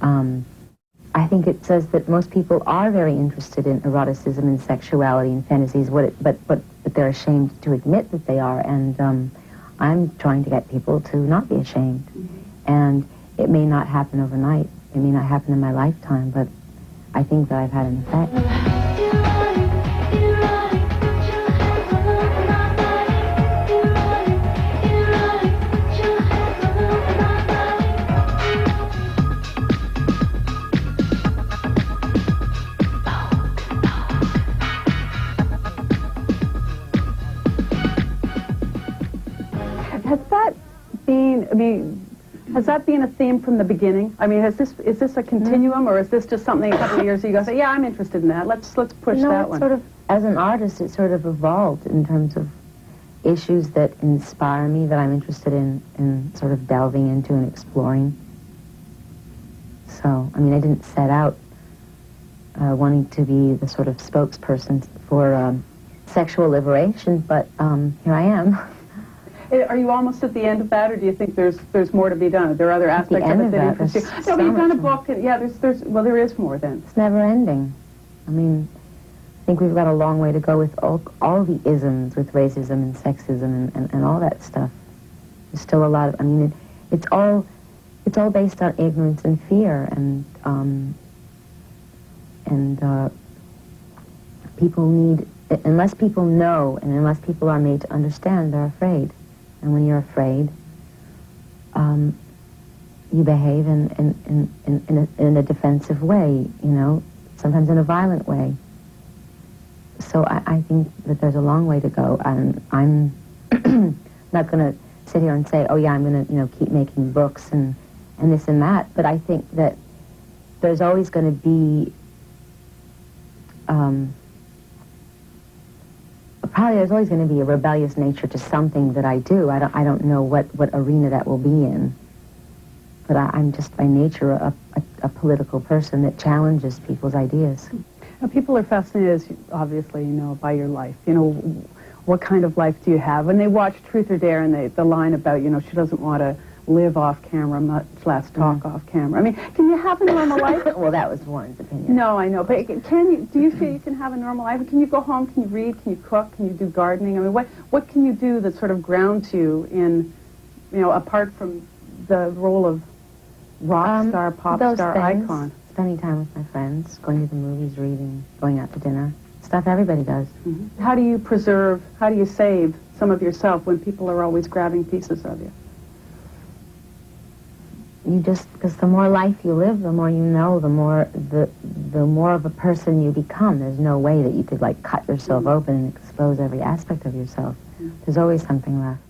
I think it says that most people are very interested in eroticism and sexuality and fantasies, but they're ashamed to admit that they are, and I'm trying to get people to not be ashamed. And it may not happen overnight, it may not happen in my lifetime, but I think that I've had an effect. Has that been a theme from the beginning? I mean, is this a continuum, or is this just something a couple of years ago you go say, yeah, I'm interested in that. Let's push that one. Sort of, as an artist, it sort of evolved in terms of issues that inspire me, that I'm interested in sort of delving into and exploring. So, I mean, I didn't set out wanting to be the sort of spokesperson for sexual liberation, but here I am. Are you almost at the end of that, or do you think there's more to be done? Are there other aspects of it that interest you? No, but you've done a book, and yeah, well, there is more then. It's never ending. I mean, I think we've got a long way to go with all the isms, with racism and sexism and all that stuff. There's still a lot of, I mean, it's all based on ignorance and fear, and people need, unless people know and unless people are made to understand, they're afraid. And when you're afraid, you behave in a defensive way, you know, sometimes in a violent way. So I think that there's a long way to go. I'm not going to sit here and say, oh yeah, I'm going to, you know, keep making books and this and that. But I think that there's always going to be probably there's always going to be a rebellious nature to something that I do. I don't know what arena that will be in. But I'm just by nature a political person that challenges people's ideas. Now, people are fascinated, obviously, you know, by your life. You know, what kind of life do you have? When they watch Truth or Dare and the line about, you know, she doesn't want to live off camera, much less talk off camera. I mean, can you have a normal life? Well, that was one's opinion. No, I know. But do you feel you can have a normal life? Can you go home? Can you read? Can you cook? Can you do gardening? I mean, what can you do that sort of grounds you in, you know, apart from the role of rock star, pop star icon? Spending time with my friends, going to the movies, reading, going out to dinner. Stuff everybody does. Mm-hmm. How do you save some of yourself when people are always grabbing pieces of you? Because the more life you live, the more you know, the more of a person you become. There's no way that you could, like, cut yourself open and expose every aspect of yourself. There's always something left.